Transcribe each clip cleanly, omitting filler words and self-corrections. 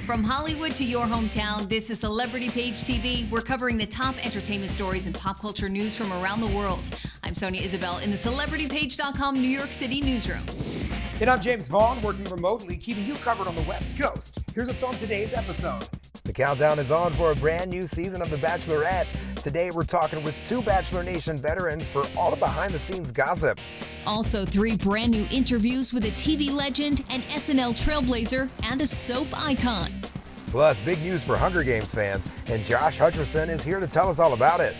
From Hollywood to your hometown, this is Celebrity Page TV. We're covering the top entertainment stories and pop culture news from around the world. I'm Sonia Isabel in the CelebrityPage.com New York City newsroom. And I'm James Vaughn, working remotely, keeping you covered on the West Coast. Here's what's on today's episode. The countdown is on for a brand new season of The Bachelorette. Today we're talking with two Bachelor Nation veterans for all the behind-the-scenes gossip. Also, 3 brand new interviews with a TV legend, an SNL trailblazer, and a soap icon. Plus, big news for Hunger Games fans, and Josh Hutcherson is here to tell us all about it.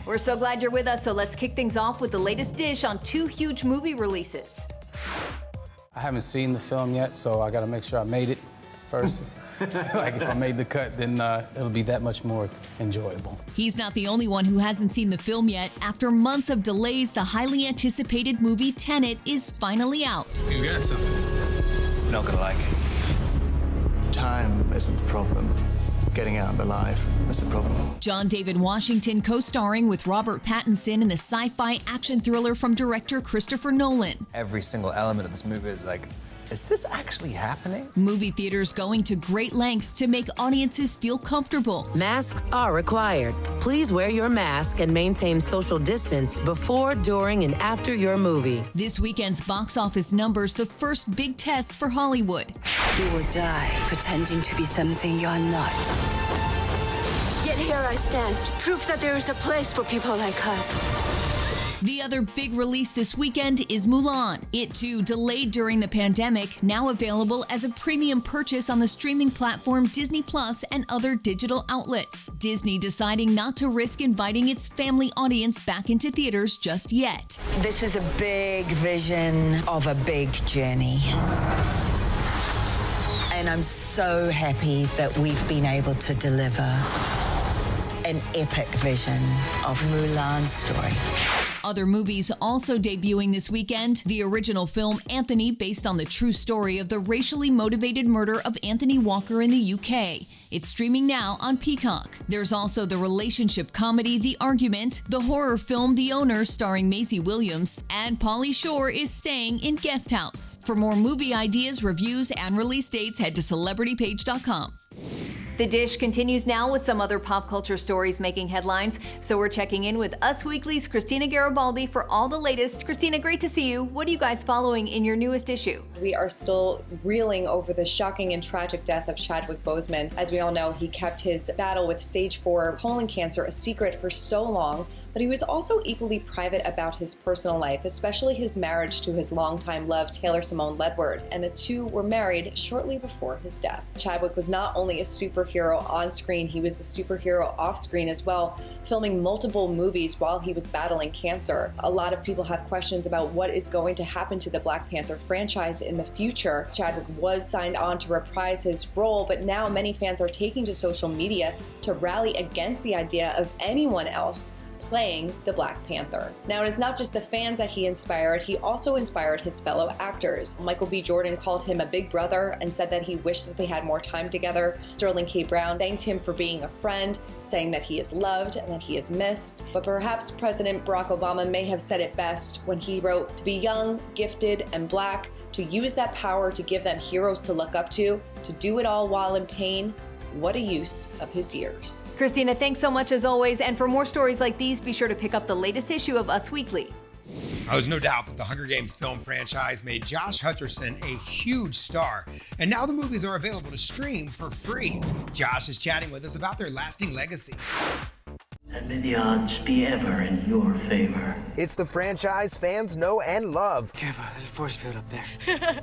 We're so glad you're with us, so let's kick things off with the latest dish on 2 huge movie releases. I haven't seen the film yet, so I gotta make sure I made it first. Like if I made the cut, then it'll be that much more enjoyable. He's not the only one who hasn't seen the film yet. After months of delays, the highly anticipated movie Tenet is finally out. You got something. You're not gonna like it. Time isn't the problem. Getting out alive is the problem. John David Washington co-starring with Robert Pattinson in the sci-fi action thriller from director Christopher Nolan. Every single element of this movie is like, is this actually happening? Movie theaters going to great lengths to make audiences feel comfortable. Masks are required. Please wear your mask and maintain social distance before, during, and after your movie. This weekend's box office numbers the first big test for Hollywood. You will die pretending to be something you are not. Yet here I stand, proof that there is a place for people like us. The other big release this weekend is Mulan. It too delayed during the pandemic, now available as a premium purchase on the streaming platform Disney Plus and other digital outlets. Disney deciding not to risk inviting its family audience back into theaters just yet. This is a big vision of a big journey. And I'm so happy that we've been able to deliver an epic vision of Mulan's story. Other movies also debuting this weekend. The original film Anthony, based on the true story of the racially motivated murder of Anthony Walker in the UK. It's streaming now on Peacock. There's also the relationship comedy The Argument, the horror film The Owner starring Maisie Williams, and Pauly Shore is staying in Guest House. For more movie ideas, reviews, and release dates, head to CelebrityPage.com. The Dish continues now with some other pop culture stories making headlines, so we're checking in with Us Weekly's Christina Garibaldi for all the latest. Christina, great to see you. What are you guys following in your newest issue? We are still reeling over the shocking and tragic death of Chadwick Boseman. As we all know, he kept his battle with stage 4 colon cancer a secret for so long, but he was also equally private about his personal life, especially his marriage to his longtime love, Taylor Simone Ledward, and the two were married shortly before his death. Chadwick was not only a superhero on screen, he was a superhero off screen as well, filming multiple movies while he was battling cancer. A lot of people have questions about what is going to happen to the Black Panther franchise in the future. Chadwick was signed on to reprise his role, but now many fans are taking to social media to rally against the idea of anyone else playing the Black Panther. Now, it is not just the fans that he inspired, he also inspired his fellow actors. Michael B. Jordan called him a big brother and said that he wished that they had more time together. Sterling K. Brown thanked him for being a friend, saying that he is loved and that he is missed. But perhaps President Barack Obama may have said it best when he wrote, "To be young, gifted, and Black, to use that power to give them heroes to look up to do it all while in pain, what a use of his years." Christina, thanks so much as always. And for more stories like these, be sure to pick up the latest issue of Us Weekly. There's no doubt that the Hunger Games film franchise made Josh Hutcherson a huge star, and now the movies are available to stream for free. Josh is chatting with us about their lasting legacy. And may the odds be ever in your favor. It's the franchise fans know and love. Careful, there's a force field up there.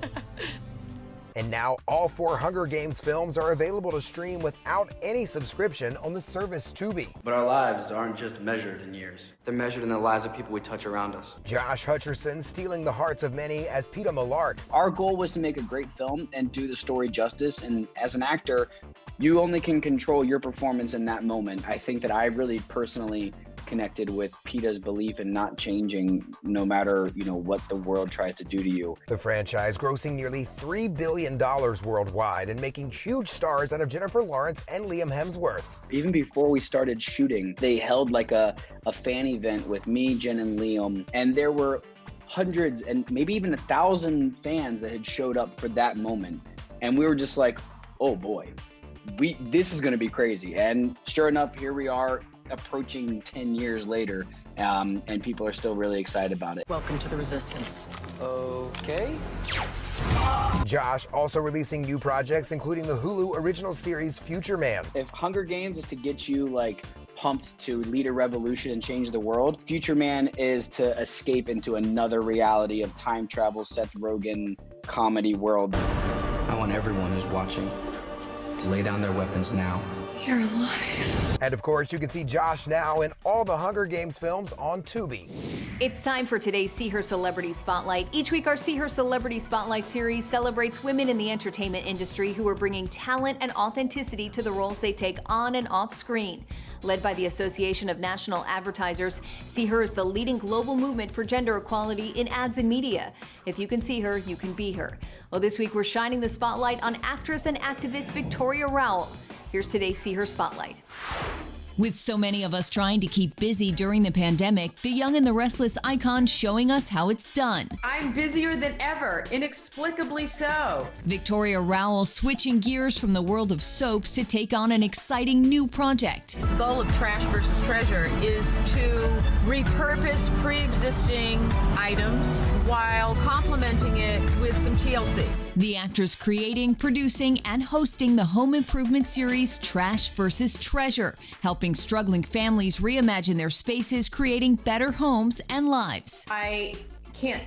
And now all 4 Hunger Games films are available to stream without any subscription on the service Tubi. But our lives aren't just measured in years. They're measured in the lives of people we touch around us. Josh Hutcherson stealing the hearts of many as Peter Millark. Our goal was to make a great film and do the story justice. And as an actor, you only can control your performance in that moment. I think that I really personally connected with PETA's belief in not changing no matter, what the world tries to do to you. The franchise grossing nearly $3 billion worldwide and making huge stars out of Jennifer Lawrence and Liam Hemsworth. Even before we started shooting, they held like a fan event with me, Jen, and Liam, and there were hundreds and maybe even 1,000 fans that had showed up for that moment. And we were just like, oh boy, this is gonna be crazy. And sure enough, here we are approaching 10 years later, and people are still really excited about it. Welcome to the Resistance. Okay. Josh also releasing new projects, including the Hulu original series Future Man. If Hunger Games is to get you like pumped to lead a revolution and change the world, Future Man is to escape into another reality of time travel, Seth Rogen comedy world. I want everyone who's watching to lay down their weapons now. You're alive. And of course, you can see Josh now in all the Hunger Games films on Tubi. It's time for today's See Her Celebrity Spotlight. Each week, our See Her Celebrity Spotlight series celebrates women in the entertainment industry who are bringing talent and authenticity to the roles they take on and off screen. Led by the Association of National Advertisers, See Her is the leading global movement for gender equality in ads and media. If you can see her, you can be her. Well, this week we're shining the spotlight on actress and activist Victoria Rowell. Here's today's See Her Spotlight. With so many of us trying to keep busy during the pandemic, the Young and the Restless icon showing us how it's done. I'm busier than ever, inexplicably so. Victoria Rowell switching gears from the world of soaps to take on an exciting new project. The goal of Trash versus Treasure is to repurpose pre-existing items while complementing it with some TLC. The actress creating, producing, and hosting the home improvement series Trash versus Treasure, helping struggling families reimagine their spaces, creating better homes and lives. I can't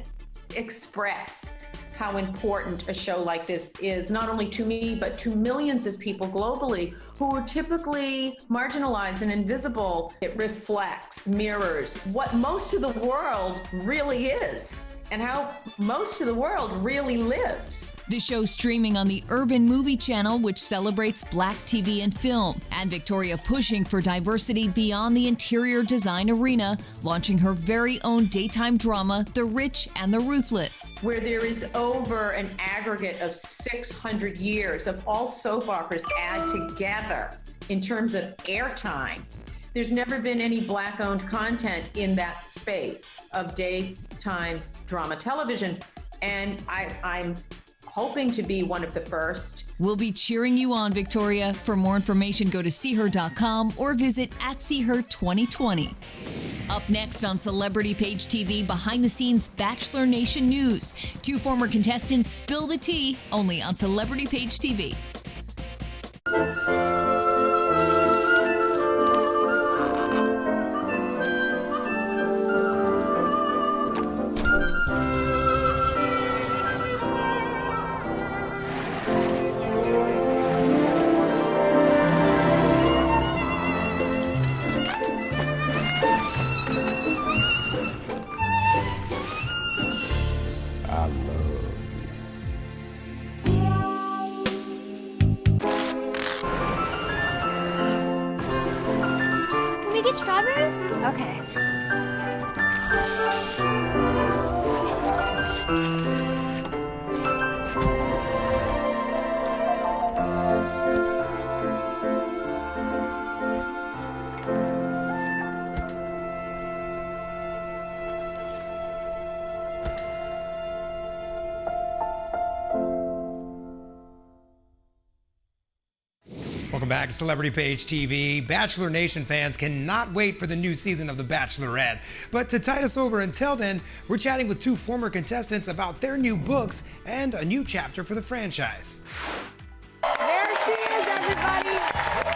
express how important a show like this is, not only to me, but to millions of people globally who are typically marginalized and invisible. It reflects, mirrors what most of the world really is and how most of the world really lives. The show streaming on the Urban Movie Channel, which celebrates Black TV and film, and Victoria pushing for diversity beyond the interior design arena, launching her very own daytime drama, The Rich and the Ruthless. Where there is over an aggregate of 600 years of all soap operas add together in terms of airtime. There's never been any Black-owned content in that space of daytime drama television, and I'm hoping to be one of the first. We'll be cheering you on, Victoria. For more information, go to seeher.com or visit @seeher2020. Up next on Celebrity Page TV, behind-the-scenes Bachelor Nation news. 2 former contestants spill the tea, only on Celebrity Page TV. Strawberries? Okay. Welcome back to Celebrity Page TV. Bachelor Nation fans cannot wait for the new season of The Bachelorette. But to tide us over until then, we're chatting with 2 former contestants about their new books and a new chapter for the franchise. There she is, everybody.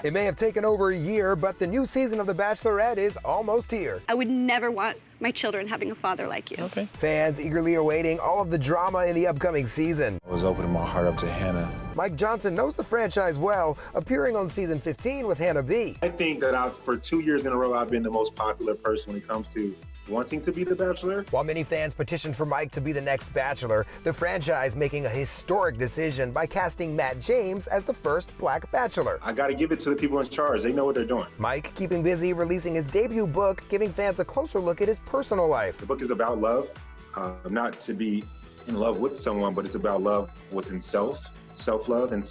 It may have taken over a year, but the new season of The Bachelorette is almost here. I would never want my children having a father like you. Okay. Fans eagerly awaiting all of the drama in the upcoming season. I was opening my heart up to Hannah. Mike Johnson knows the franchise well, appearing on season 15 with Hannah B. I think that for 2 years in a row, I've been the most popular person when it comes to wanting to be the Bachelor. While many fans petitioned for Mike to be the next Bachelor, the franchise making a historic decision by casting Matt James as the first Black Bachelor. I gotta give it to the people in charge. They know what they're doing. Mike keeping busy releasing his debut book, giving fans a closer look at his personal life. The book is about love, not to be in love with someone, but it's about love within self-love, and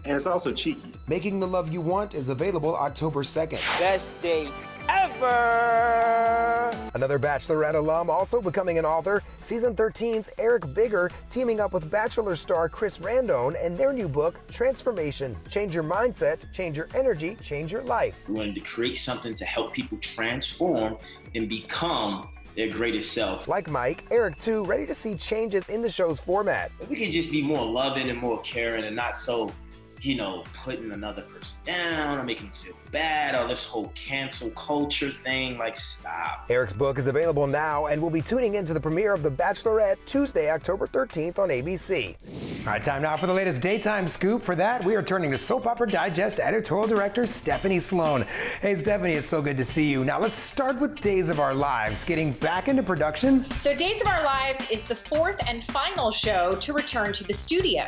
it's also cheeky. Making the Love You Want is available October 2nd. Best day ever! Another Bachelorette alum also becoming an author. Season 13's Eric Bigger teaming up with Bachelor star Chris Randone and their new book, Transformation. Change your mindset, change your energy, change your life. We wanted to create something to help people transform and become their greatest self. Like Mike, Eric too ready to see changes in the show's format. If we can just be more loving and more caring and not so, putting another person down or making them feel bad or this whole cancel culture thing, stop. Eric's book is available now, and we'll be tuning into the premiere of The Bachelorette Tuesday, October 13th on ABC. All right, time now for the latest daytime scoop. For that, we are turning to Soap Opera Digest editorial director Stephanie Sloan. Hey, Stephanie, it's so good to see you. Now, let's start with Days of Our Lives, getting back into production. So Days of Our Lives is the fourth and final show to return to the studio.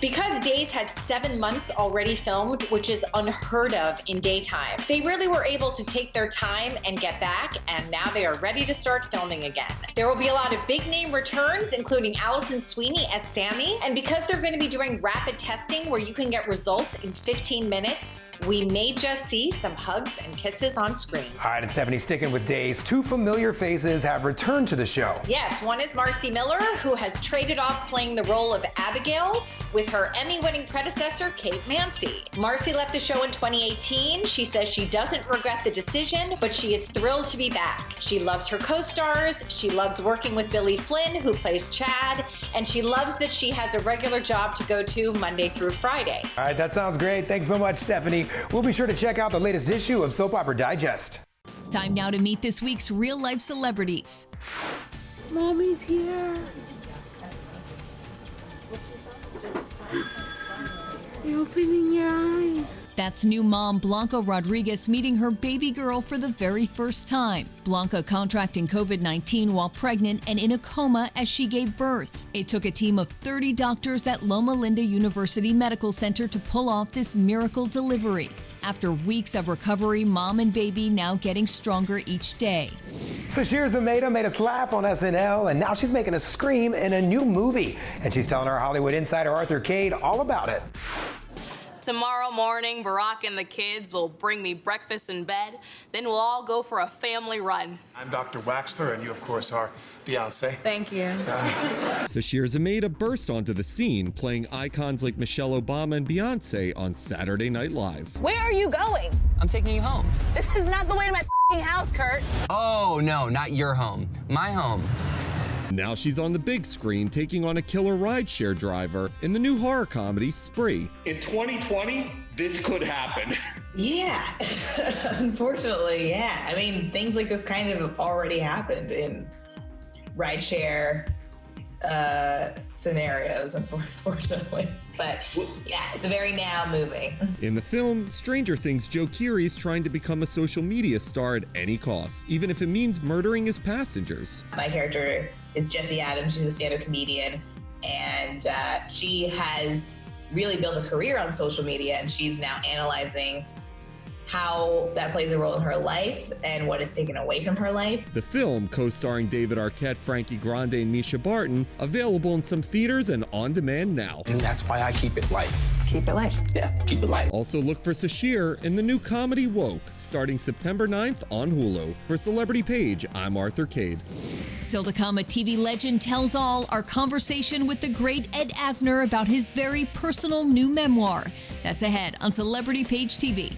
Because Days had 7 months already filmed, which is unheard of in daytime, they really were able to take their time and get back, and now they are ready to start filming again. There will be a lot of big name returns, including Allison Sweeney as Sammy, and because they're going to be doing rapid testing where you can get results in 15 minutes, we may just see some hugs and kisses on screen. All right, and Stephanie, sticking with Days, 2 familiar faces have returned to the show. Yes, one is Marcy Miller, who has traded off playing the role of Abigail with her Emmy-winning predecessor, Kate Mansi. Marcy left the show in 2018. She says she doesn't regret the decision, but she is thrilled to be back. She loves her co-stars, she loves working with Billy Flynn, who plays Chad, and she loves that she has a regular job to go to Monday through Friday. All right, that sounds great. Thanks so much, Stephanie. We'll be sure to check out the latest issue of Soap Opera Digest. Time now to meet this week's real-life celebrities. Mommy's here. You're opening your eyes. That's new mom Blanca Rodriguez meeting her baby girl for the very first time. Blanca contracting COVID-19 while pregnant and in a coma as she gave birth. It took a team of 30 doctors at Loma Linda University Medical Center to pull off this miracle delivery. After weeks of recovery, mom and baby now getting stronger each day. Sashir Zamata made us laugh on SNL, and now she's making us scream in a new movie. And she's telling our Hollywood insider Arthur Cade all about it. Tomorrow morning, Barack and the kids will bring me breakfast in bed. Then we'll all go for a family run. I'm Dr. Waxler, and you, of course, are Beyonce. Thank you. Sashir Zamata burst onto the scene, playing icons like Michelle Obama and Beyonce on Saturday Night Live. Where are you going? I'm taking you home. This is not the way to my f***ing house, Kurt. Oh, no, not your home. My home. Now she's on the big screen taking on a killer rideshare driver in the new horror comedy Spree. In 2020, this could happen. Yeah, unfortunately, yeah. I mean, things like this kind of already happened in rideshare scenarios, unfortunately. But yeah, it's a very now movie. In the film, Stranger Things Joe Keery is trying to become a social media star at any cost, even if it means murdering his passengers. My character is Jessie Adams. She's a stand-up comedian, and she has really built a career on social media, and she's now analyzing how that plays a role in her life and what is taken away from her life. The film, co-starring David Arquette, Frankie Grande, and Misha Barton, available in some theaters and on demand now. And that's why I keep it light. Keep it light. Yeah, keep it light. Also look for Sashir in the new comedy Woke, starting September 9th on Hulu. For Celebrity Page, I'm Arthur Cade. Still to come, a TV legend tells all, our conversation with the great Ed Asner about his very personal new memoir. That's ahead on Celebrity Page TV.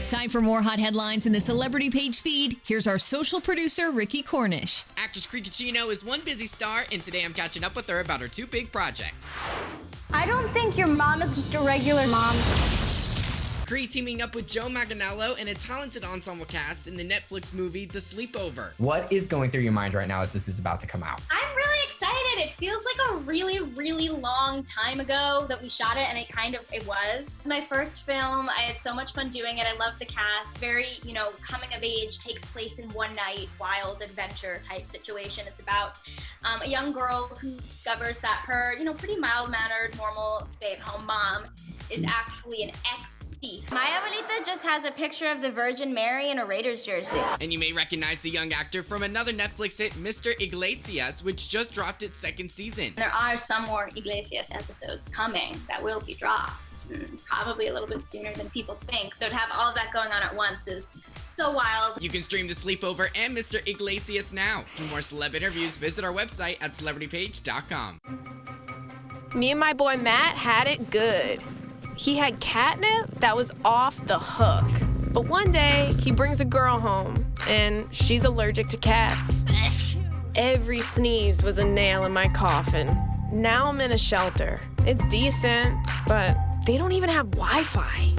Time for more hot headlines in the Celebrity Page feed. Here's our social producer, Ricky Cornish. Actress Cree Cicchino is one busy star, and today I'm catching up with her about her 2 big projects. I don't think your mom is just a regular mom. Cree teaming up with Joe Manganiello and a talented ensemble cast in the Netflix movie The Sleepover. What is going through your mind right now as this is about to come out? I'm really excited. It feels like a really, really long time ago that we shot it, and it was. My first film, I had so much fun doing it. I loved the cast. Very, coming of age, takes place in one night, wild adventure type situation. It's about a young girl who discovers that her, pretty mild-mannered, normal stay-at-home mom is actually an ex-thief. My abuelita just has a picture of the Virgin Mary in a Raiders jersey. And you may recognize the young actor from another Netflix hit, Mr. Iglesias, which just dropped its 2nd season. There are some more Iglesias episodes coming that will be dropped, probably a little bit sooner than people think. So to have all of that going on at once is so wild. You can stream The Sleepover and Mr. Iglesias now. For more celeb interviews, visit our website at celebritypage.com. Me and my boy Matt had it good. He had catnip that was off the hook. But one day, he brings a girl home, and she's allergic to cats. Every sneeze was a nail in my coffin. Now I'm in a shelter. It's decent, but they don't even have Wi-Fi.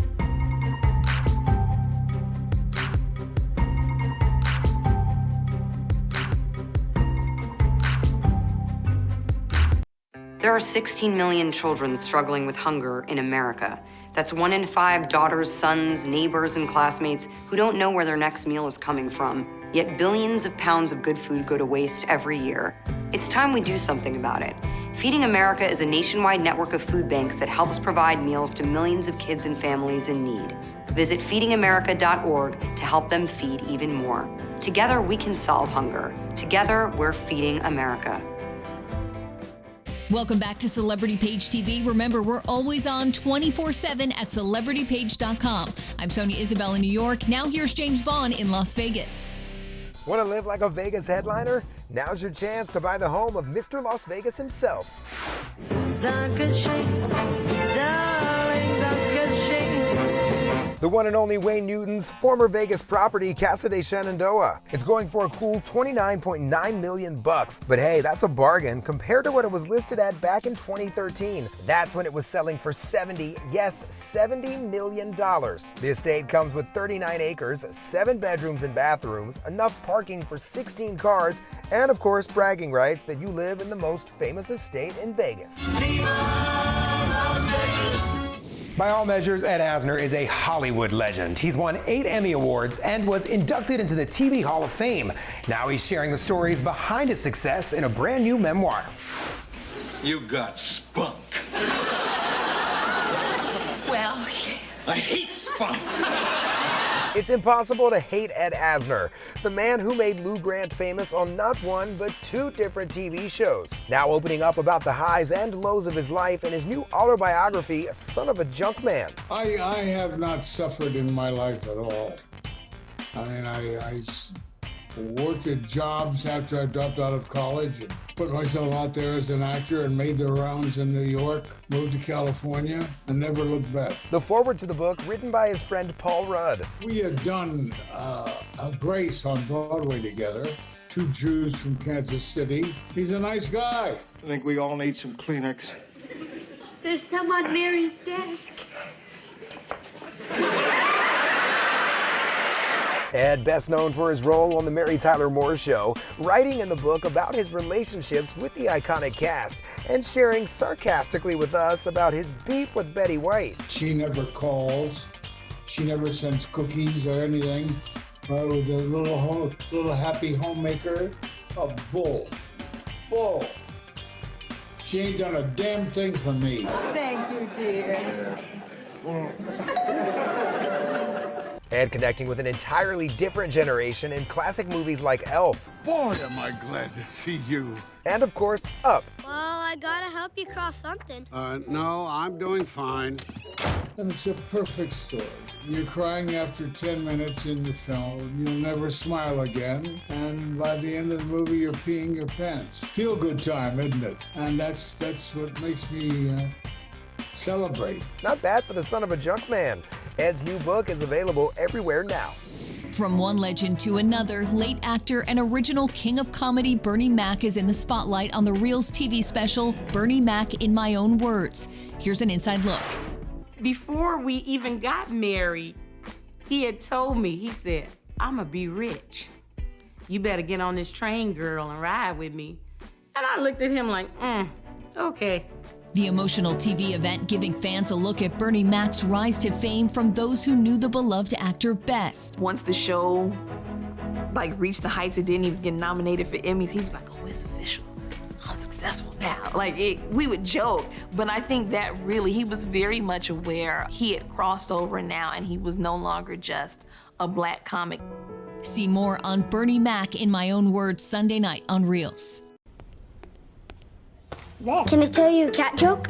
There are 16 million children struggling with hunger in America. That's 1 in 5 daughters, sons, neighbors, and classmates who don't know where their next meal is coming from. Yet billions of pounds of good food go to waste every year. It's time we do something about it. Feeding America is a nationwide network of food banks that helps provide meals to millions of kids and families in need. Visit feedingamerica.org to help them feed even more. Together, we can solve hunger. Together, we're feeding America. Welcome back to Celebrity Page TV. Remember, we're always on 24/7 at celebritypage.com. I'm Sonia Isabel in New York. Now here's James Vaughn in Las Vegas. Want to live like a Vegas headliner? Now's your chance to buy the home of Mr. Las Vegas himself. The one and only Wayne Newton's former Vegas property, Casa de Shenandoah. It's going for a cool $29.9 million. But hey, that's a bargain compared to what it was listed at back in 2013. That's when it was selling for $70 million. The estate comes with 39 acres, 7 bedrooms and bathrooms, enough parking for 16 cars, and of course, bragging rights that you live in the most famous estate in Vegas. By all measures, Ed Asner is a Hollywood legend. He's won 8 Emmy Awards and was inducted into the TV Hall of Fame. Now he's sharing the stories behind his success in a brand new memoir. You got spunk. Well, I hate spunk. It's impossible to hate Ed Asner, the man who made Lou Grant famous on not one, but 2 different TV shows. Now opening up about the highs and lows of his life in his new autobiography, Son of a Junk Man. I have not suffered in my life at all. I mean, I worked at jobs after I dropped out of college and put myself out there as an actor and made the rounds in New York, moved to California, and never looked back. The foreword to the book, written by his friend Paul Rudd. We had done a Grace on Broadway together, 2 Jews from Kansas City. He's a nice guy. I think we all need some Kleenex. There's some on Mary's desk. Ed, best known for his role on The Mary Tyler Moore Show, writing in the book about his relationships with the iconic cast and sharing sarcastically with us about his beef with Betty White. She never calls. She never sends cookies or anything. With a little happy homemaker, a bull. She ain't done a damn thing for me. Thank you, dear. Ed connecting with an entirely different generation in classic movies like Elf. Boy, am I glad to see you. And of course, Up. Well, I gotta help you cross something. No, I'm doing fine. And it's a perfect story. You're crying after 10 minutes in the film. You'll never smile again. And by the end of the movie, you're peeing your pants. Feel good time, isn't it? And that's what makes me celebrate. Not bad for the son of a junk man. Ed's new book is available everywhere now. From one legend to another, late actor and original king of comedy Bernie Mac is in the spotlight on the Reel's TV special, Bernie Mac in My Own Words. Here's an inside look. Before we even got married, he had told me, he said, "I'ma be rich. You better get on this train, girl, and ride with me." And I looked at him like, okay. The emotional TV event giving fans a look at Bernie Mac's rise to fame from those who knew the beloved actor best. Once the show reached the heights it did, and he was getting nominated for Emmys, he was like, "Oh, it's official. I'm successful now." We would joke, but I think that really, he was very much aware he had crossed over now and he was no longer just a black comic. See more on Bernie Mac in My Own Words Sunday night on Reels. Can I tell you a cat joke?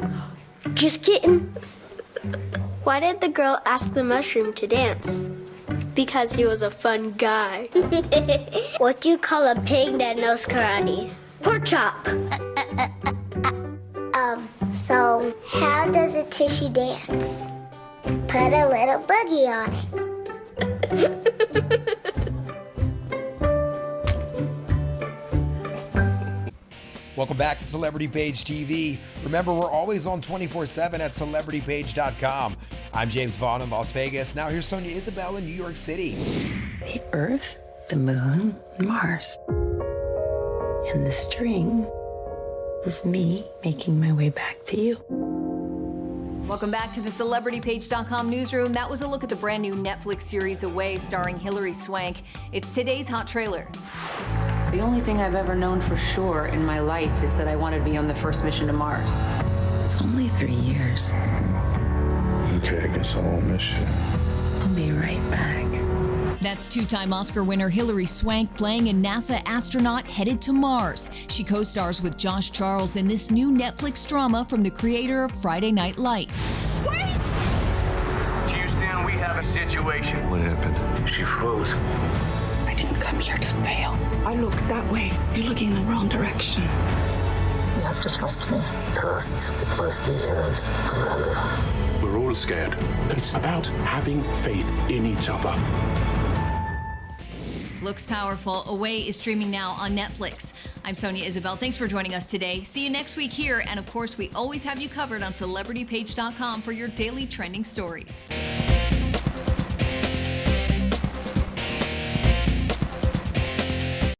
Just kidding. Why did the girl ask the mushroom to dance? Because he was a fun guy. What do you call a pig that knows karate? Pork chop. So how does a tissue dance? Put a little boogie on it. Welcome back to Celebrity Page TV. Remember, we're always on 24/7 at celebritypage.com. I'm James Vaughn in Las Vegas. Now here's Sonia Isabel in New York City. The Earth, the Moon, and Mars. And the string is me making my way back to you. Welcome back to the CelebrityPage.com newsroom. That was a look at the brand new Netflix series Away, starring Hilary Swank. It's today's hot trailer. The only thing I've ever known for sure in my life is that I wanted to be on the first mission to Mars. It's only 3 years. Okay, I guess I won't miss you. I'll be right back. That's two-time Oscar winner Hilary Swank playing a NASA astronaut headed to Mars. She co-stars with Josh Charles in this new Netflix drama from the creator of Friday Night Lights. Wait! Houston, we have a situation. What happened? She froze. I didn't come here to fail. I looked that way. You're looking in the wrong direction. You have to trust me. Trust, it must be earned, Commander. We're all scared. It's about having faith in each other. Looks powerful. Away is streaming now on Netflix. I'm Sonia Isabel. Thanks for joining us today. See you next week here. And of course, we always have you covered on CelebrityPage.com for your daily trending stories.